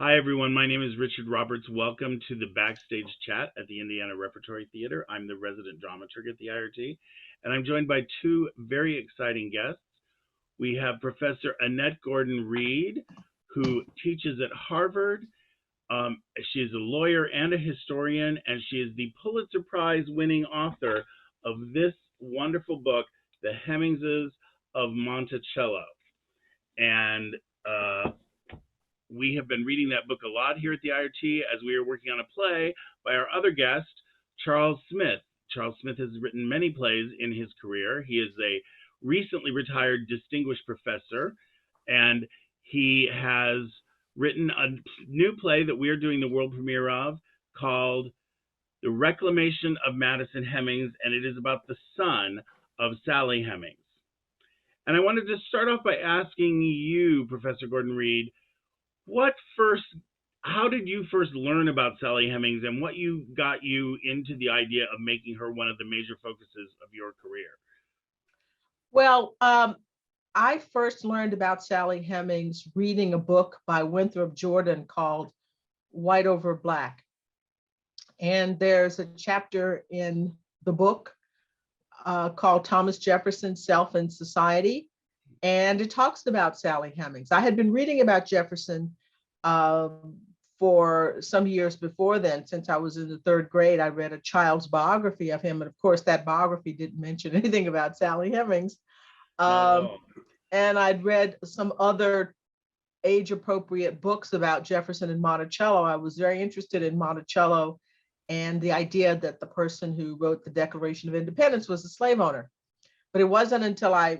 Hi, everyone. My name is Richard Roberts. Welcome to the Backstage chat at the Indiana Repertory Theater. I'm the resident dramaturg at the IRT, and I'm joined by two very exciting guests. We have Professor Annette Gordon-Reed, who teaches at Harvard. She is a lawyer and a historian, and she is the Pulitzer Prize-winning author of this wonderful book, The Hemingses of Monticello. And we have been reading that book a lot here at the IRT as we are working on a play by our other guest, Charles Smith. Charles Smith has written many plays in his career. He is a recently retired distinguished professor, and he has written a new play that we are doing the world premiere of called The Reclamation of Madison Hemings, and it is about the son of Sally Hemings. And I wanted to start off by asking you, Professor Gordon-Reed, how did you first learn about Sally Hemings, and what got you into the idea of making her one of the major focuses of your career? Well, I first learned about Sally Hemings reading a book by Winthrop Jordan called White Over Black. And there's a chapter in the book called Thomas Jefferson, Self and Society. And it talks about Sally Hemings. I had been reading about Jefferson for some years before then. Since I was in the third grade, I read a child's biography of him. And of course, that biography didn't mention anything about Sally Hemings. And I'd read some other age-appropriate books about Jefferson and Monticello. I was very interested in Monticello and the idea that the person who wrote the Declaration of Independence was a slave owner. But it wasn't until I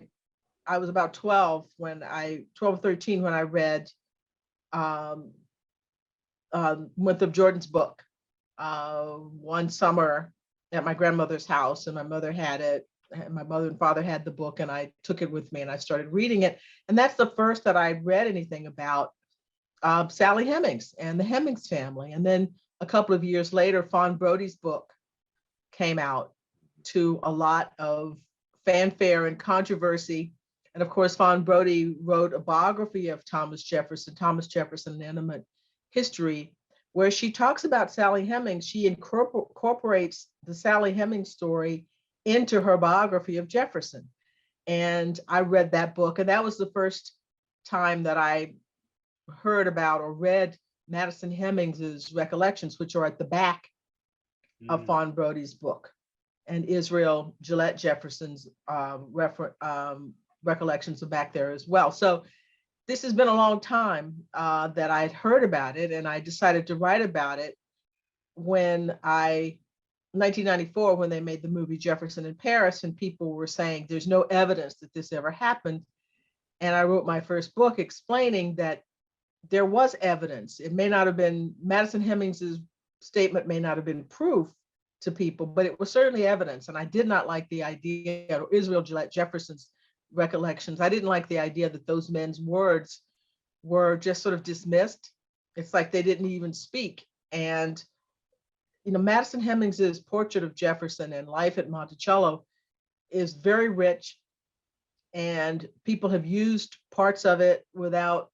was about 12 or 13 when I read Winthrop Jordan's book one summer at my grandmother's house, and my mother had it. My mother and father had the book, and I took it with me and I started reading it. And that's the first that I read anything about Sally Hemings and the Hemings family. And then a couple of years later, Fawn Brodie's book came out to a lot of fanfare and controversy. And of course, Fawn Brodie wrote a biography of Thomas Jefferson, An Intimate History, where she talks about Sally Hemings. She incorporates the Sally Hemings story into her biography of Jefferson. And I read that book, and that was the first time that I heard about or read Madison Hemings's recollections, which are at the back of Fawn Brodie's book, and Israel Gillette Jefferson's recollections are back there as well. So this has been a long time that I'd heard about it, and I decided to write about it when 1994, when they made the movie Jefferson in Paris, and people were saying there's no evidence that this ever happened. And I wrote my first book explaining that there was evidence. It may not have been, Madison Hemings's statement may not have been proof to people, but it was certainly evidence. And I did not like the idea, or Israel Gillette Jefferson's recollections, I didn't like the idea that those men's words were just sort of dismissed. It's like they didn't even speak. And Madison Hemings's portrait of Jefferson and life at Monticello is very rich, and people have used parts of it without,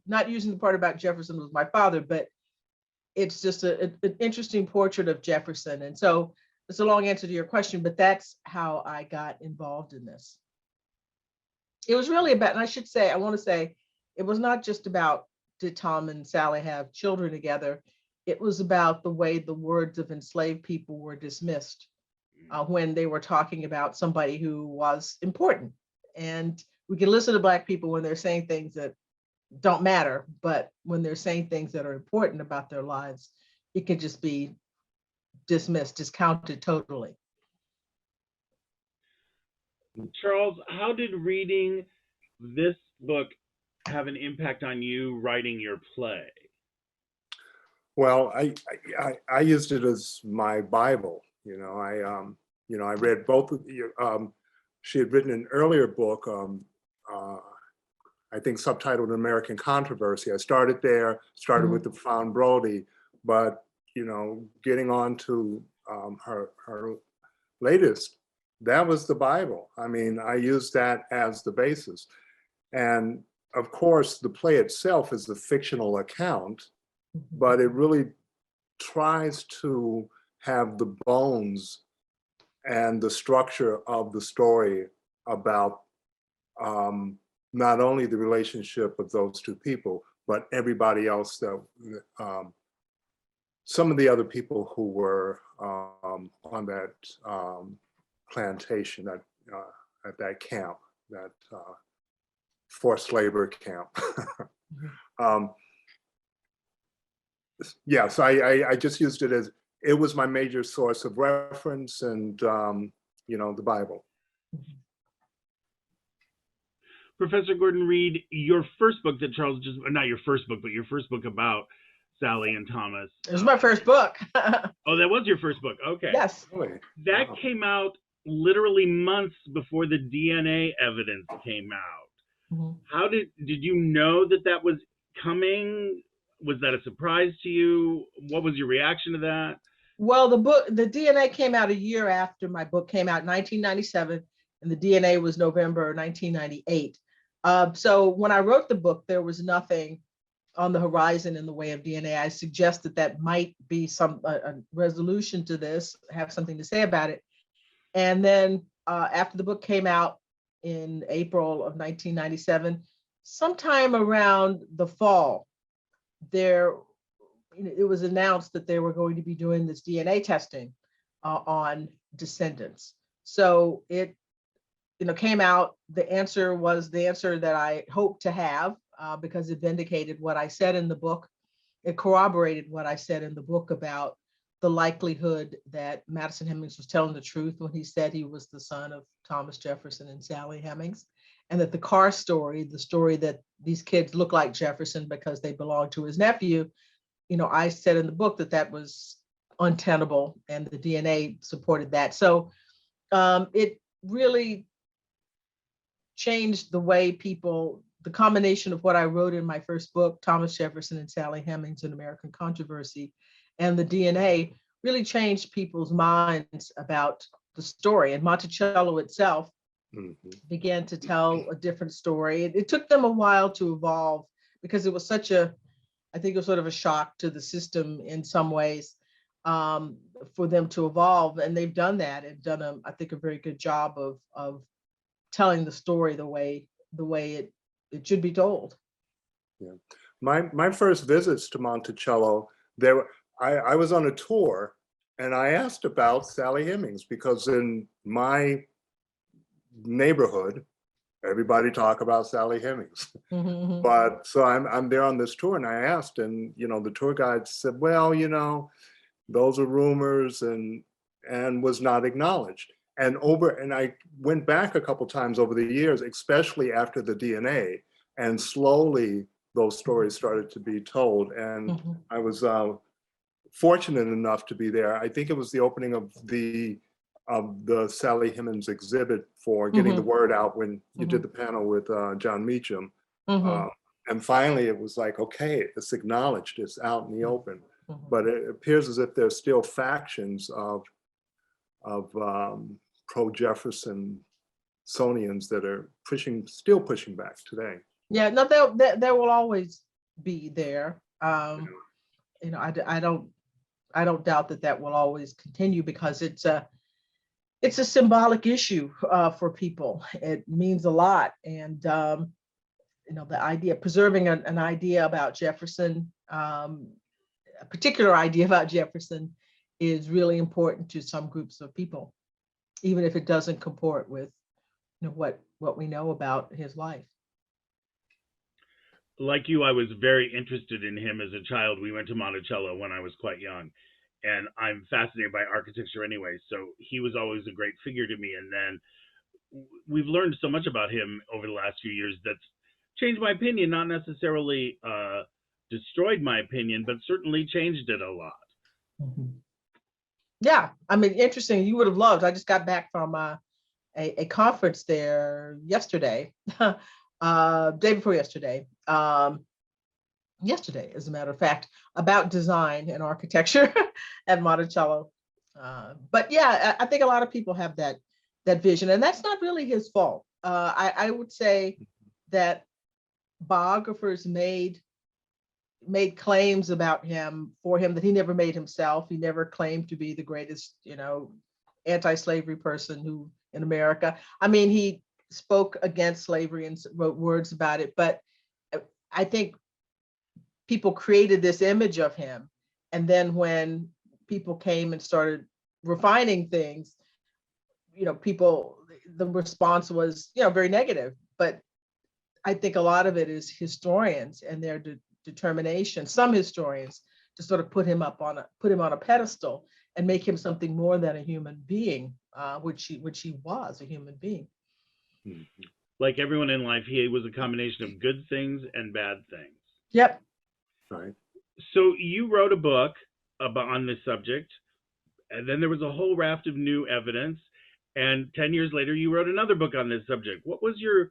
not using the part about Jefferson was my father, but it's just an interesting portrait of Jefferson. And so it's a long answer to your question, but that's how I got involved in this. It was really about, and I want to say, it was not just about did Tom and Sally have children together. It was about the way the words of enslaved people were dismissed when they were talking about somebody who was important. And we can listen to Black people when they're saying things that don't matter, but when they're saying things that are important about their lives, it could just be dismissed, discounted totally. Charles, how did reading this book have an impact on you writing your play? Well, I used it as my Bible. I read both of you. She had written an earlier book, I think subtitled American Controversy. I started with the Fawn Brodie, but getting on to her latest, that was the Bible. I mean, I used that as the basis. And of course, the play itself is a fictional account, but it really tries to have the bones and the structure of the story about not only the relationship of those two people, but everybody else that some of the other people who were on that plantation, at that camp, that forced labor camp. Yeah, so I just used it as, it was my major source of reference, and the Bible. Professor Gordon-Reed, your first book that Charles just, not your first book, but your first book about Sally and Thomas. It was my first book. Oh, that was your first book. Okay. Yes. Really? That Wow. came out literally months before the DNA evidence came out. Mhm. How did you know that was coming? Was that a surprise to you? What was your reaction to that? Well, the DNA came out a year after my book came out, 1997, and the DNA was November 1998. So when I wrote the book, there was nothing on the horizon in the way of DNA. I suggested that might be a resolution to this, have something to say about it. And then after the book came out in April of 1997, sometime around the fall, it was announced that they were going to be doing this DNA testing on descendants. So it came out, the answer was the answer that I hoped to have, because it vindicated what I said in the book. It corroborated what I said in the book about the likelihood that Madison Hemings was telling the truth when he said he was the son of Thomas Jefferson and Sally Hemings, and that the car story, the story that these kids look like Jefferson because they belong to his nephew, I said in the book that was untenable, and the DNA supported that. So it really changed the way the combination of what I wrote in my first book, Thomas Jefferson and Sally Hemings, An American Controversy, and the DNA really changed people's minds about the story. And Monticello itself began to tell a different story. It took them a while to evolve, because it was I think it was sort of a shock to the system in some ways, for them to evolve. And they've done that and done, I think, a very good job of telling the story the way it should be told. Yeah, my first visits to Monticello, I was on a tour, and I asked about Sally Hemings, because in my neighborhood, everybody talk about Sally Hemings. Mm-hmm. But so I'm there on this tour, and I asked, and the tour guide said, well, those are rumors, and was not acknowledged. And I went back a couple times over the years, especially after the DNA, and slowly those stories started to be told. And I was fortunate enough to be there. I think it was the opening of the Sally Hemings exhibit for getting the word out when you did the panel with John Meacham. And finally it was like, okay, it's acknowledged, it's out in the open. But it appears as if there's still factions of pro-Jeffersonians that are still pushing back today. Yeah, no, there will always be there. I don't doubt that will always continue, because it's a symbolic issue for people. It means a lot, and the idea, preserving an idea about Jefferson, a particular idea about Jefferson, is really important to some groups of people, even if it doesn't comport with what we know about his life. Like you, I was very interested in him as a child. We went to Monticello when I was quite young, and I'm fascinated by architecture anyway. So he was always a great figure to me. And then we've learned so much about him over the last few years that's changed my opinion, not necessarily destroyed my opinion, but certainly changed it a lot. Yeah, I mean, interesting. You would have loved. I just got back from a conference there yesterday, day before yesterday. Yesterday, as a matter of fact, about design and architecture at Monticello. But yeah, I think a lot of people have that vision, and that's not really his fault. I would say that biographers made claims about him for him that he never made himself. He never claimed to be the greatest, anti-slavery person who in America. I mean, he spoke against slavery and wrote words about it, but I think people created this image of him. And then when people came and started refining things, the response was, very negative. But I think a lot of it is historians and their determination, some historians, to sort of put him on a pedestal and make him something more than a human being, which he was, a human being. Like everyone in life, he was a combination of good things and bad things. Yep. Right. So you wrote a book on this subject, and then there was a whole raft of new evidence. And 10 years later, you wrote another book on this subject. What was your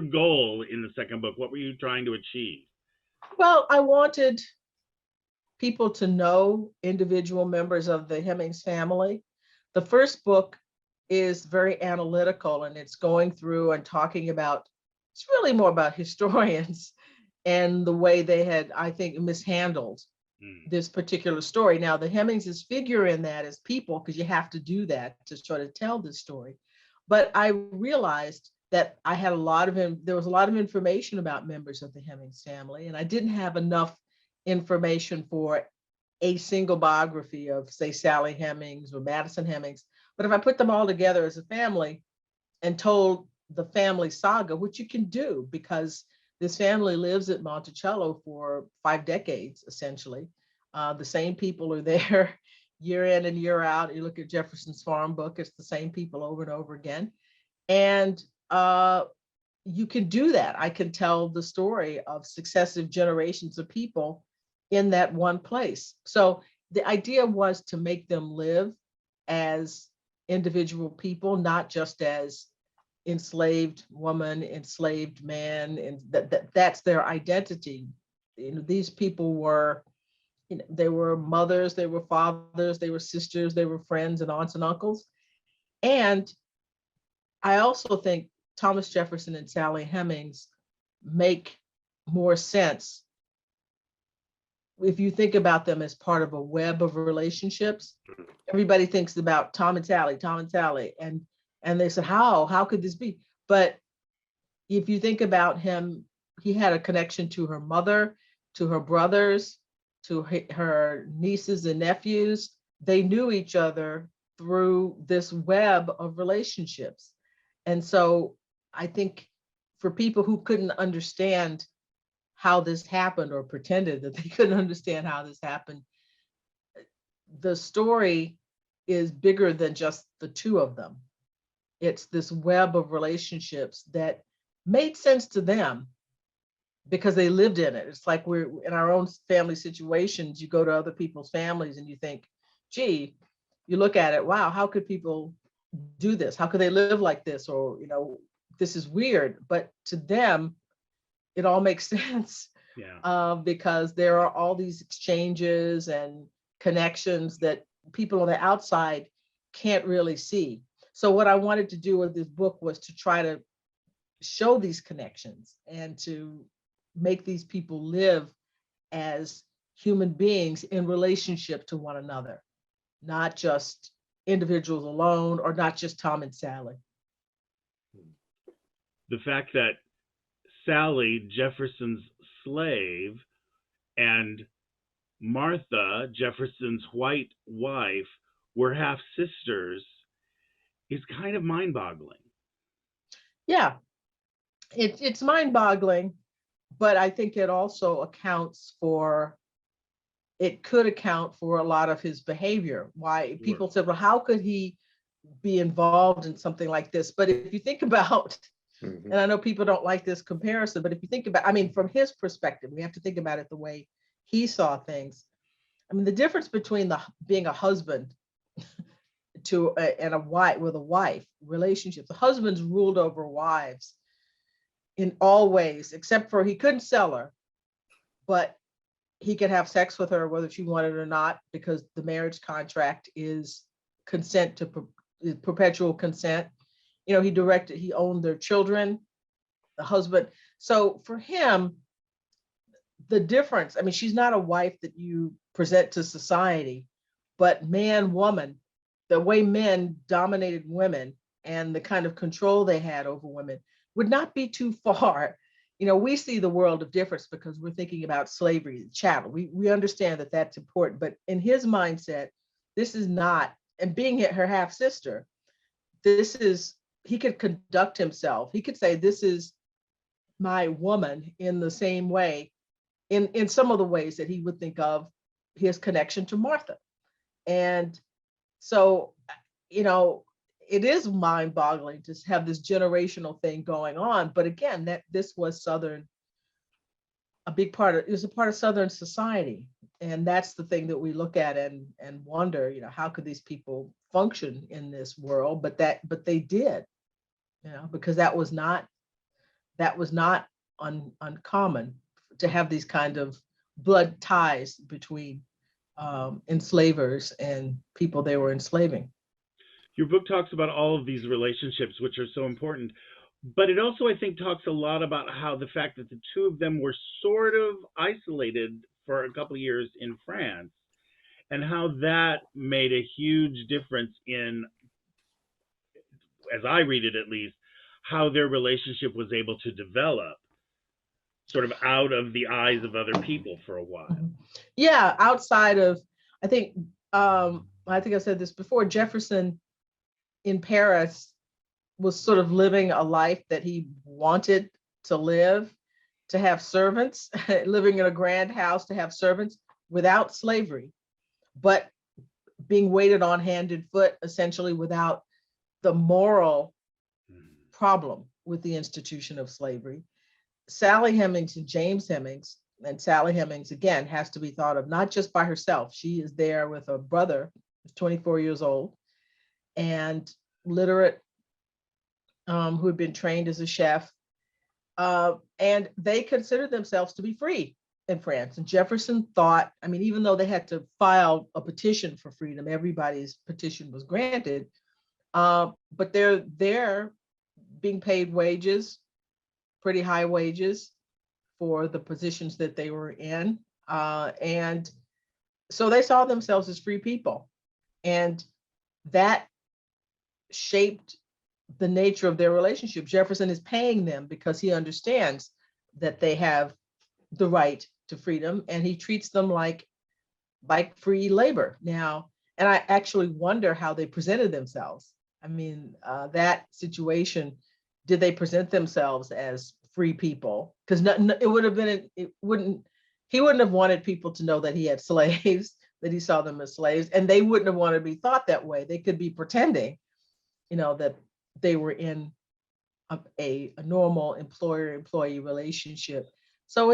goal in the second book? What were you trying to achieve? Well, I wanted people to know individual members of the Hemings family. The first book is very analytical, and it's going through and talking about, it's really more about historians and the way they had, I think, mishandled this particular story. Now, the Hemingses figure in that as people, because you have to do that to sort of tell this story. But I realized that there was a lot of information about members of the Hemings family, and I didn't have enough information for a single biography of, say, Sally Hemings or Madison Hemings. But if I put them all together as a family and told the family saga, which you can do because this family lives at Monticello for 5 decades, essentially. The same people are there year in and year out. You look at Jefferson's farm book, it's the same people over and over again. And you can do that. I can tell the story of successive generations of people in that one place. So the idea was to make them live as individual people, not just as enslaved woman, enslaved man, and that's their identity. These people were, they were mothers, they were fathers, they were sisters, they were friends and aunts and uncles. And I also think Thomas Jefferson and Sally Hemings make more sense if you think about them as part of a web of relationships. Everybody thinks about Tom and Sally, and they said, how could this be? But if you think about him, he had a connection to her mother, to her brothers, to her nieces and nephews. They knew each other through this web of relationships. And so I think for people who couldn't understand how this happened or pretended that they couldn't understand how this happened, the story is bigger than just the two of them. It's this web of relationships that made sense to them because they lived in it. It's like we're in our own family situations. You go to other people's families and you think, gee, you look at it, wow, how could people do this? How could they live like this? Or, this is weird. But to them, it all makes sense. Yeah. Because there are all these exchanges and connections that people on the outside can't really see. So what I wanted to do with this book was to try to show these connections and to make these people live as human beings in relationship to one another, not just individuals alone or not just Tom and Sally. The fact that Sally, Jefferson's slave, and Martha, Jefferson's white wife, were half sisters is kind of mind-boggling. Yeah, it's mind-boggling, but I think it also could account for a lot of his behavior. Why people said, well, how could he be involved in something like this? But if you think about, and I know people don't like this comparison, but if you think about, from his perspective, we have to think about it the way he saw things. The difference between being a husband and a wife with a wife relationship, the husbands ruled over wives in all ways, except for he couldn't sell her, but he could have sex with her whether she wanted it or not, because the marriage contract is consent to perpetual consent. He owned their children. the husband. So for him, the difference, I mean, she's not a wife that you present to society, but man, woman, the way men dominated women and the kind of control they had over women would not be too far. You know, we see the world of difference because we're thinking about slavery, chattel. We understand that that's important, but in his mindset, this is not, and being her half sister, this is, he could conduct himself. He could say, this is my woman in the same way, in some of the ways that he would think of his connection to Martha. And so, you know, it is mind-boggling to have this generational thing going on. But again, that this was Southern, a big part of, it was a part of Southern society. And that's the thing that we look at and wonder, you know, how could these people function in this world? But they did, you know, because that was not uncommon to have these kind of blood ties between enslavers and people they were enslaving. Your book talks about all of these relationships, which are so important, but it also, I think, talks a lot about how the fact that the two of them were sort of isolated for a couple of years in France, and how that made a huge difference in, as I read it at least, how their relationship was able to develop sort of out of the eyes of other people for a while. Yeah, outside of, I think I said this before, Jefferson in Paris was sort of living a life that he wanted to live, to have servants, living in a grand house, to have servants without slavery, but being waited on hand and foot, essentially without the moral problem with the institution of slavery. Sally Hemings and James Hemings, and Sally Hemings, again, has to be thought of not just by herself. She is there with a brother who's 24 years old and literate, who had been trained as a chef. And they considered themselves to be free in France. And Jefferson thought, I mean, even though they had to file a petition for freedom, everybody's petition was granted, but they're there being paid wages, pretty high wages for the positions that they were in. And so they saw themselves as free people. And that shaped the nature of their relationship. Jefferson is paying them because he understands that they have the right to freedom, and he treats them like free labor now. And I actually wonder how they presented themselves. I mean, that situation, did they present themselves as free people? Because it would have been, he wouldn't have wanted people to know that he had slaves, that he saw them as slaves, and they wouldn't have wanted to be thought that way. They could be pretending, you know, that they were in a normal employer-employee relationship. So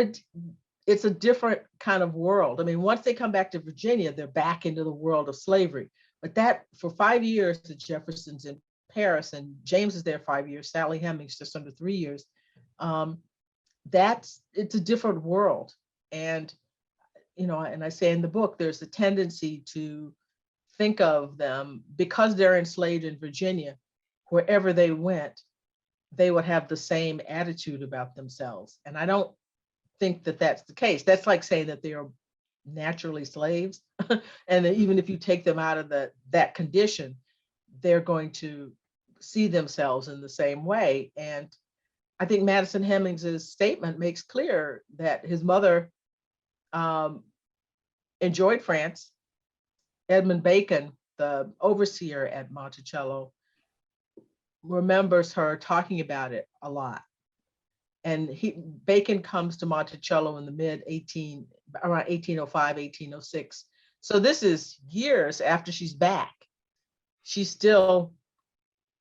it's a different kind of world. I mean, once they come back to Virginia, they're back into the world of slavery. But that, for 5 years, the Jeffersons in Paris, and James is there 5 years, Sally Hemings just under 3 years. It's a different world. And, you know, and I say in the book, there's a tendency to think of them, because they're enslaved in Virginia, wherever they went, they would have the same attitude about themselves. And I don't think that that's the case. That's like saying that they are naturally slaves. And that even if you take them out of that condition, they're going to see themselves in the same way. And I think Madison Hemings' statement makes clear that his mother enjoyed France. Edmund Bacon, the overseer at Monticello, remembers her talking about it a lot. And Bacon comes to Monticello in the around 1805, 1806. So this is years after she's back. She's still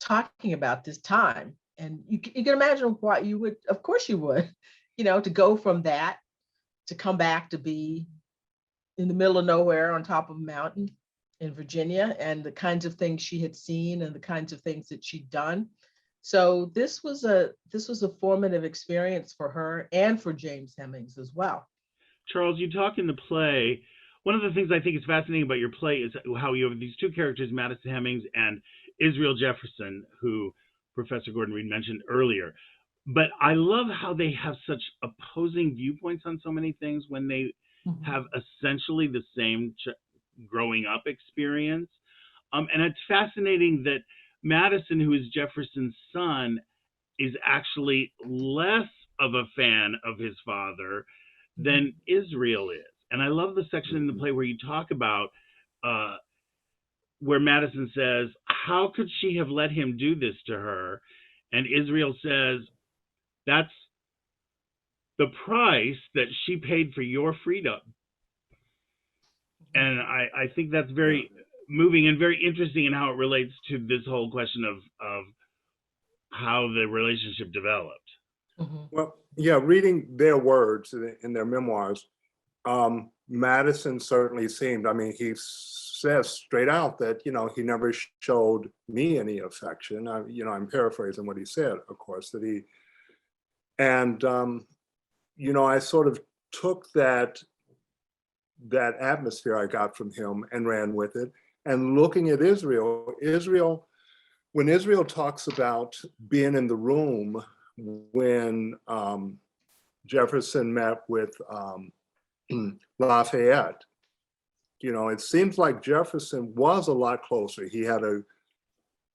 talking about this time. And you can imagine why you would, of course you would, you know, to go from that to come back to be in the middle of nowhere on top of a mountain in Virginia, and the kinds of things she had seen and the kinds of things that she'd done. So this was a formative experience for her and for James Hemings as well. Charles, you talk in the play. One of the things I think is fascinating about your play is how you have these two characters, Madison Hemings and Israel Jefferson, who Professor Gordon-Reed mentioned earlier. but I love how they have such opposing viewpoints on so many things when they have essentially the same growing up experience. And it's fascinating that Madison, who is Jefferson's son, is actually less of a fan of his father than Israel is. And I love the section in the play where you talk about where Madison says, how could she have let him do this to her? And Israel says, that's the price that she paid for your freedom. And I think that's very moving and very interesting in how it relates to this whole question of how the relationship developed. Well, yeah, reading their words in their memoirs, Madison certainly seemed, I mean, he says straight out that, he never showed me any affection. I'm paraphrasing what he said, of course, that he, and, I sort of took that atmosphere I got from him and ran with it. And looking at Israel, when Israel talks about being in the room when Jefferson met with Lafayette, it seems like Jefferson was a lot closer. He had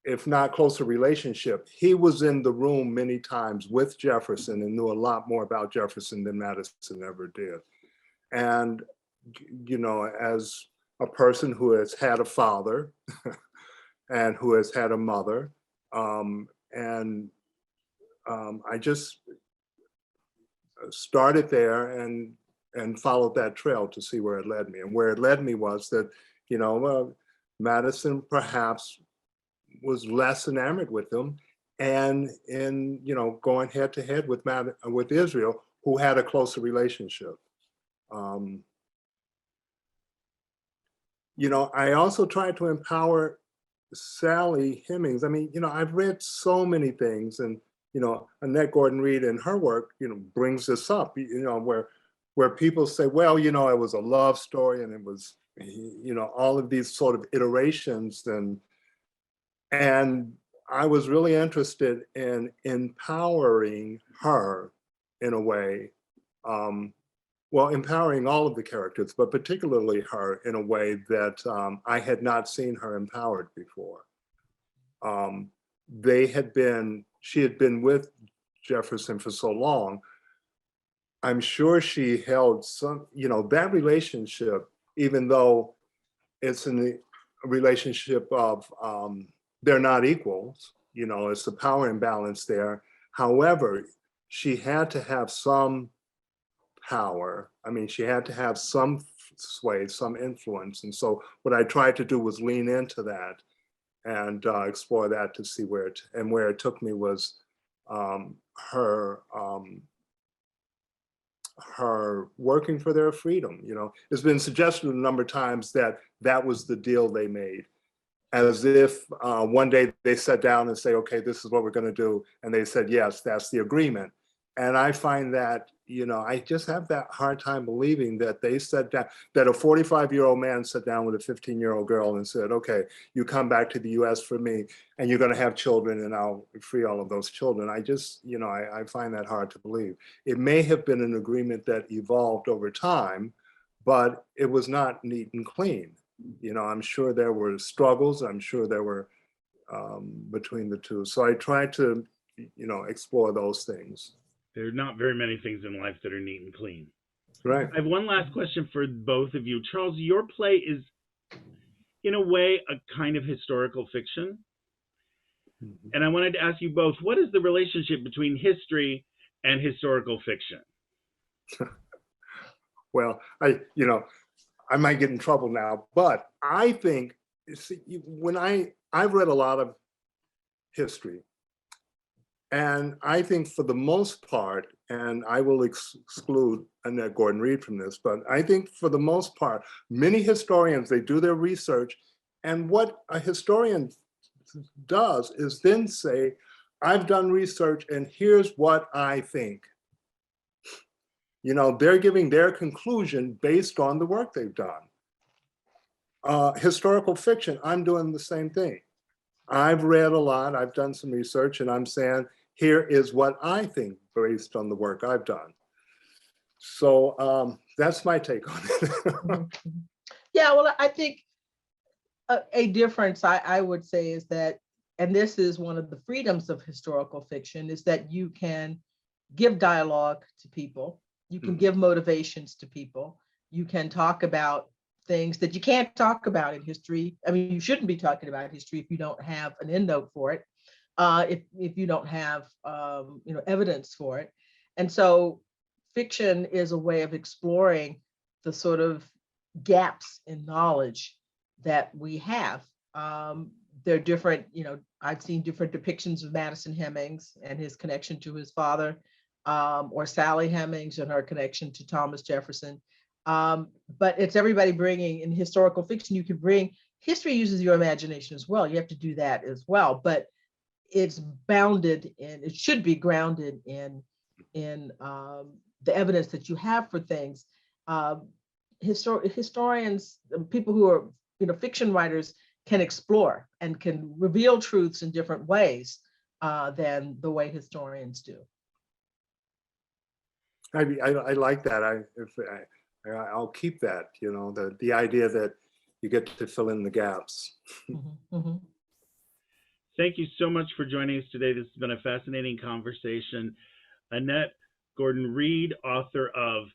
if not closer relationship. He was in the room many times with Jefferson and knew a lot more about Jefferson than Madison ever did. And, as a person who has had a father and who has had a mother, I just started there and followed that trail to see where it led me. And where it led me was that, Madison perhaps was less enamored with him, and in going head to head with Israel, who had a closer relationship. I also tried to empower Sally Hemings. I mean, I've read so many things, and Annette Gordon-Reed in her work, brings this up. Where people say, well, it was a love story, and it was, all of these sort of iterations, and I was really interested in empowering her in a way. Empowering all of the characters, but particularly her in a way that I had not seen her empowered before. She had been with Jefferson for so long. I'm sure she held some, that relationship, even though it's a relationship of, they're not equals, it's a power imbalance there. However, she had to have some power. I mean, she had to have some sway, some influence. And so what I tried to do was lean into that and explore that to see where it took me was her working for their freedom. It's been suggested a number of times that was the deal they made, as if one day they sat down and say, okay, this is what we're going to do. And they said, yes, that's the agreement. And I find that, I just have that hard time believing that they sat down, that a 45-year-old man sat down with a 15-year-old girl and said, okay, you come back to the US for me and you're going to have children and I'll free all of those children. I just, I find that hard to believe. It may have been an agreement that evolved over time, but it was not neat and clean. I'm sure there were struggles. I'm sure there were between the two. So I tried to, explore those things. There are not very many things in life that are neat and clean. Right. I have one last question for both of you. Charles, your play is, in a way, a kind of historical fiction. Mm-hmm. And I wanted to ask you both, what is the relationship between history and historical fiction? Well, I might get in trouble now, but I think, when I've read a lot of history, and I think for the most part, and I will exclude Annette Gordon-Reed from this, but I think for the most part, many historians, they do their research, and what a historian does is then say, I've done research and here's what I think. They're giving their conclusion based on the work they've done. Historical fiction, I'm doing the same thing. I've read a lot, I've done some research, and I'm saying, here is what I think based on the work I've done. So that's my take on it. Mhm. Yeah, well, I think a difference I would say is that, and this is one of the freedoms of historical fiction, is that you can give dialogue to people, you can give motivations to people, you can talk about things that you can't talk about in history. I mean, you shouldn't be talking about history if you don't have an endnote for it, if you don't have evidence for it. And so fiction is a way of exploring the sort of gaps in knowledge that we have. There are different, I've seen different depictions of Madison Hemings and his connection to his father, or Sally Hemings and her connection to Thomas Jefferson. But it's everybody bringing, in historical fiction, you can bring, history uses your imagination as well. You have to do that as well, but it's bounded in, it should be grounded in the evidence that you have for things. Historians, people who are, fiction writers, can explore and can reveal truths in different ways than the way historians do. I like that. I'll keep that, the idea that you get to fill in the gaps. Mm-hmm, mm-hmm. Thank you so much for joining us today. This has been a fascinating conversation. Annette Gordon-Reed, author of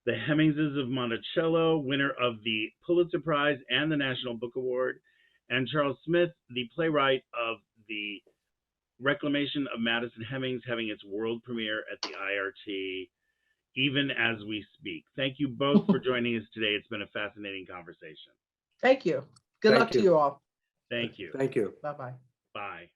The Hemingses of Monticello, winner of the Pulitzer Prize and the National Book Award, and Charles Smith, the playwright of the Reclamation of Madison Hemings, having its world premiere at the IRT, even as we speak. Thank you both for joining us today. It's been a fascinating conversation. Thank you. Good luck to you all. Thank you. Thank you. Bye-bye. Bye.